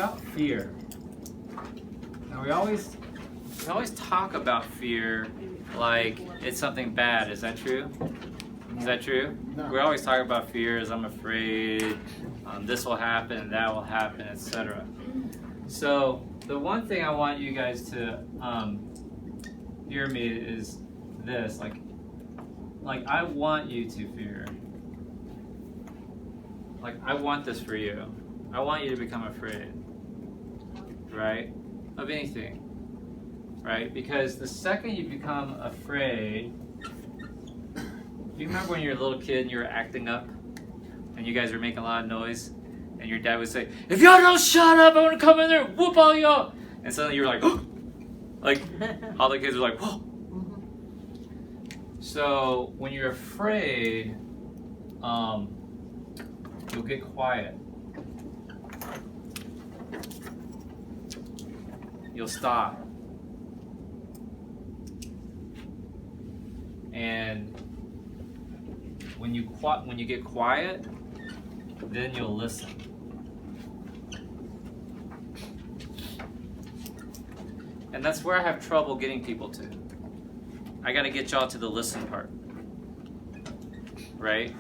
about fear. Now we always talk about fear like it's something bad. Is that true? Is that true? No. We always talk about fear as I'm afraid, this will happen, that will happen, etc. So the one thing I want you guys to hear me is this, like I want you to fear. Like I want this for you. I want you to become afraid, right? Of anything, right? Because the second you become afraid, do you remember when you were a little kid and you were acting up and you guys were making a lot of noise and your dad would say, if y'all don't shut up, I'm gonna come in there and whoop all y'all. And suddenly you were like, oh! Like all the kids were like, whoa. So when you're afraid, you'll get quiet. You'll stop. And when you get quiet, then you'll listen. And that's where I have trouble getting people to. I got to get y'all to the listen part. Right?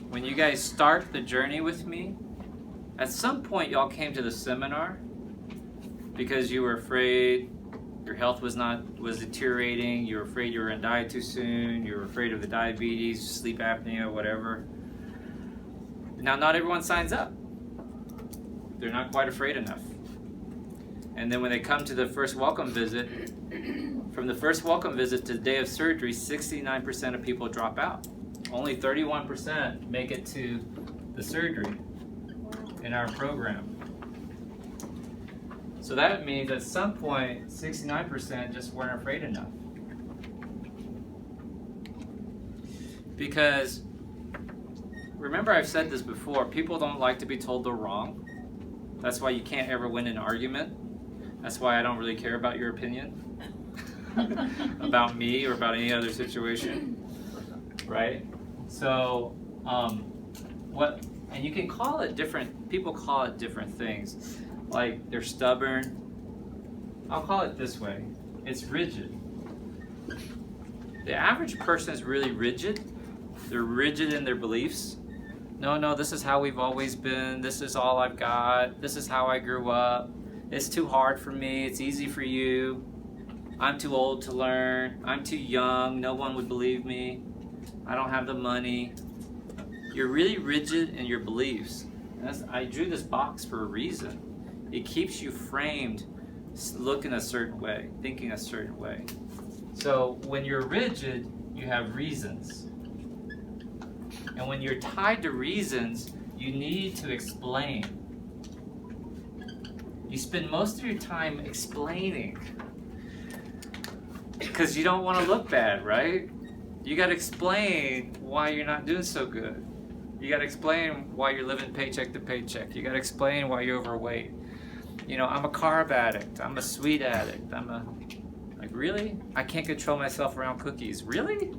When you guys start the journey with me, at some point y'all came to the seminar because you were afraid your health was deteriorating, you were afraid you were going to die too soon, you were afraid of the diabetes, sleep apnea, whatever. Now, not everyone signs up. They're not quite afraid enough. And then when they come to the first welcome visit, from the first welcome visit to the day of surgery, 69% of people drop out. Only 31% make it to the surgery in our program. So that means at some point, 69% just weren't afraid enough. Because, remember I've said this before, people don't like to be told they're wrong. That's why you can't ever win an argument. That's why I don't really care about your opinion about me or about any other situation, right? So, and you can call it different, people call it different things. Like they're stubborn. I'll call it this way. It's rigid. The average person is really rigid. They're rigid in their beliefs. No, this is how we've always been. This is all I've got. This is how I grew up. It's too hard for me. It's easy for you. I'm too old to learn. I'm too young. No one would believe me. I don't have the money. You're really rigid in your beliefs. I drew this box for a reason. It keeps you framed, looking a certain way, thinking a certain way. So when you're rigid, you have reasons. And when you're tied to reasons, you need to explain. You spend most of your time explaining because you don't want to look bad, right? You got to explain why you're not doing so good. You got to explain why you're living paycheck to paycheck. You got to explain why you're overweight. You know, I'm a carb addict. I'm a sweet addict. Like, really? I can't control myself around cookies. Really?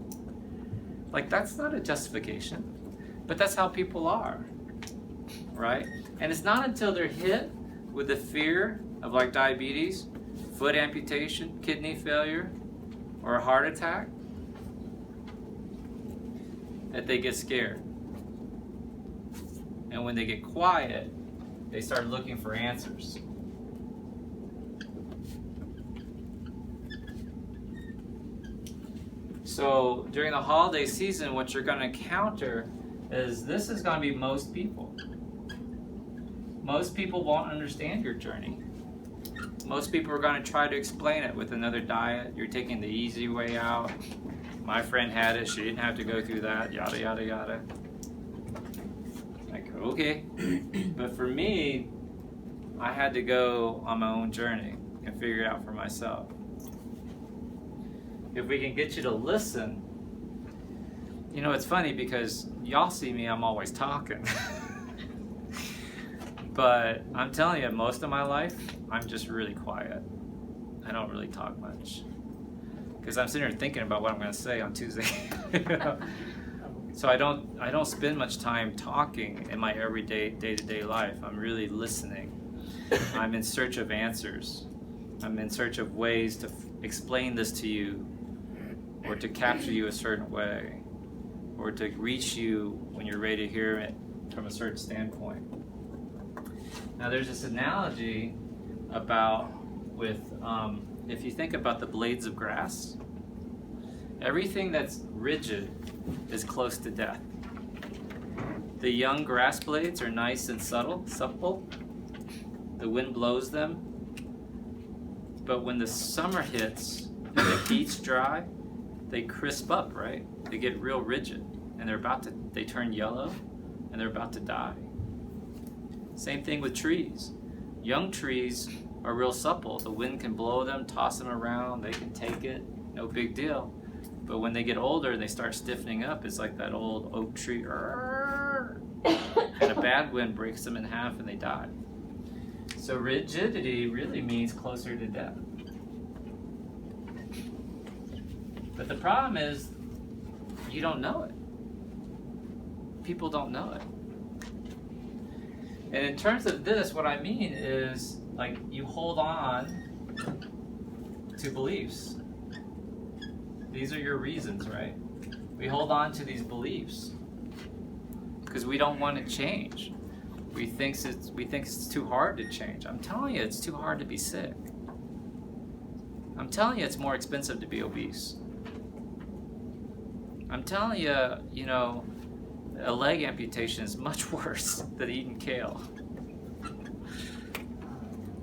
Like, that's not a justification. But that's how people are, right? And it's not until they're hit with the fear of like diabetes, foot amputation, kidney failure, or a heart attack that they get scared. And when they get quiet, they start looking for answers. So during the holiday season, what you're going to encounter is this is going to be most people. Most people won't understand your journey. Most people are going to try to explain it with another diet. You're taking the easy way out. My friend had it. She didn't have to go through that. Yada, yada, yada. Like, okay. But for me, I had to go on my own journey and figure it out for myself. If we can get you to listen, you know, it's funny because y'all see me, I'm always talking. But I'm telling you, most of my life, I'm just really quiet. I don't really talk much. Because I'm sitting here thinking about what I'm going to say on Tuesday. You know? So I don't spend much time talking in my everyday, day-to-day life. I'm really listening. I'm in search of answers. I'm in search of ways to explain this to you, or to capture you a certain way, or to reach you when you're ready to hear it from a certain standpoint. Now there's this analogy about if you think about the blades of grass, everything that's rigid is close to death. The young grass blades are nice and supple. The wind blows them. But when the summer hits and the heat's dry, they crisp up, right? They get real rigid, and they turn yellow, and they're about to die. Same thing with trees. Young trees are real supple. The wind can blow them, toss them around, they can take it, no big deal. But when they get older and they start stiffening up, it's like that old oak tree, and a bad wind breaks them in half and they die. So rigidity really means closer to death. But the problem is, you don't know it. People don't know it. And in terms of this, what I mean is, like, you hold on to beliefs. These are your reasons, right? We hold on to these beliefs because we don't want to change. We think it's too hard to change. I'm telling you, it's too hard to be sick. I'm telling you, it's more expensive to be obese. I'm telling you, a leg amputation is much worse than eating kale.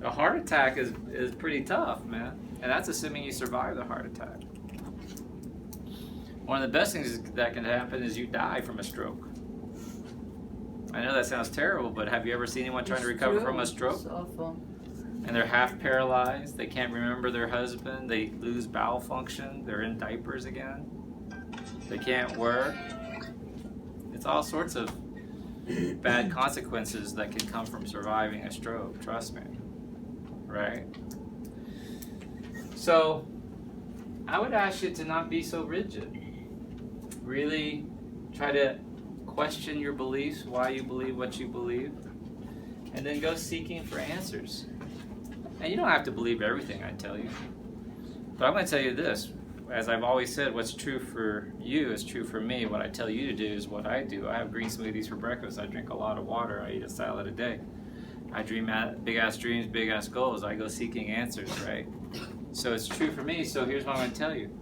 A heart attack is pretty tough, man. And that's assuming you survive the heart attack. One of the best things that can happen is you die from a stroke. I know that sounds terrible, but have you ever seen anyone trying to recover from a stroke? It's awful. And they're half paralyzed, they can't remember their husband, they lose bowel function, they're in diapers again, they can't work. It's all sorts of bad consequences that can come from surviving a stroke, trust me, right? So, I would ask you to not be so rigid. Really try to question your beliefs, why you believe what you believe, and then go seeking for answers. And you don't have to believe everything I tell you. But I'm going to tell you this. As I've always said, what's true for you is true for me. What I tell you to do is what I do. I have green smoothies for breakfast. I drink a lot of water. I eat a salad a day. I dream big-ass dreams, big-ass goals. I go seeking answers, right? So it's true for me. So here's what I'm going to tell you.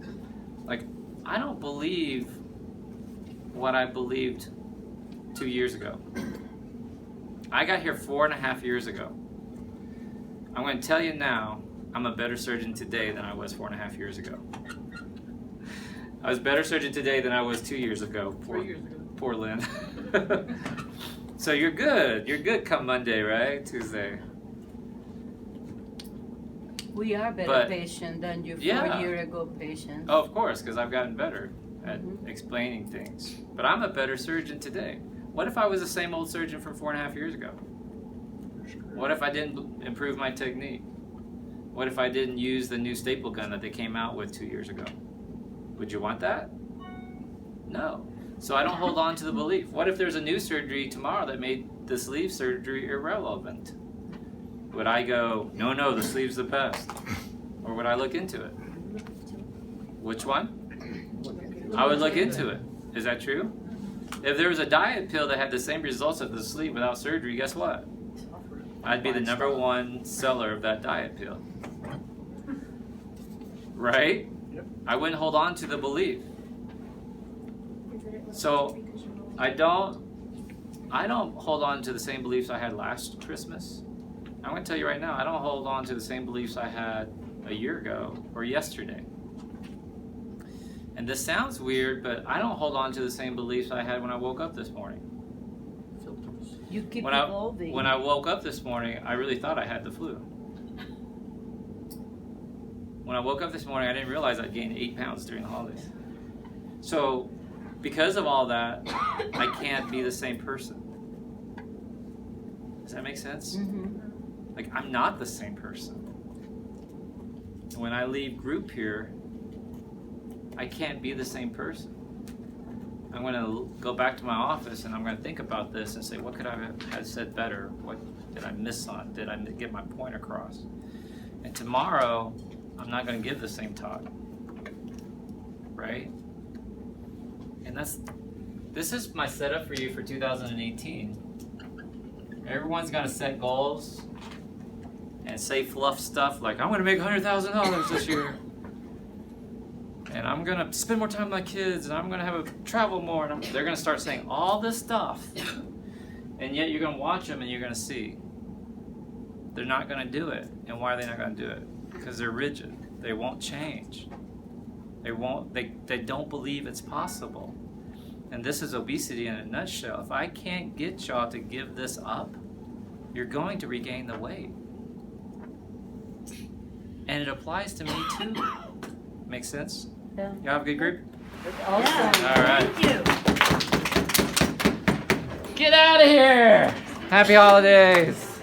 Like, I don't believe what I believed 2 years ago. I got here 4.5 years ago. I'm going to tell you now, I'm a better surgeon today than I was 4.5 years ago. I was a better surgeon today than I was 2 years ago. 3 years ago. Poor Lynn. So you're good. You're good come Monday, right? Tuesday. We are better patient than your 4 year ago patient. Oh, of course, because I've gotten better at explaining things. But I'm a better surgeon today. What if I was the same old surgeon from 4.5 years ago? What if I didn't improve my technique? What if I didn't use the new staple gun that they came out with 2 years ago? Would you want that? No. So I don't hold on to the belief. What if there's a new surgery tomorrow that made the sleeve surgery irrelevant? Would I go, no, the sleeve's the best? Or would I look into it? Which one? I would look into it. Is that true? If there was a diet pill that had the same results as the sleeve without surgery, guess what? I'd be the #1 seller of that diet pill. Right? Yep. I wouldn't hold on to the belief. So I don't hold on to the same beliefs I had last Christmas. I'm going to tell you right now, I don't hold on to the same beliefs I had a year ago or yesterday. And this sounds weird, but I don't hold on to the same beliefs I had when I woke up this morning. You keep When evolving. I woke up this morning, I really thought I had the flu. When I woke up this morning, I didn't realize I'd gained 8 pounds during the holidays. So, because of all that, I can't be the same person. Does that make sense? Mm-hmm. Like, I'm not the same person. When I leave group here, I can't be the same person. I'm going to go back to my office and I'm going to think about this and say, what could I have said better? Did I miss on it? Did I get my point across? And tomorrow, I'm not going to give the same talk, right? And this is my setup for you for 2018. Everyone's got to set goals and say fluff stuff like, I'm going to make $100,000 this year. And I'm going to spend more time with my kids, and I'm going to travel more. And they're going to start saying all this stuff. And yet you're going to watch them and you're going to see. They're not going to do it. And why are they not going to do it? Because they're rigid. They won't change. They don't believe it's possible. And this is obesity in a nutshell. If I can't get y'all to give this up, you're going to regain the weight. And it applies to me too. Make sense? Yeah. You have a good group? Awesome. All right. Thank you. Get out of here! Happy holidays!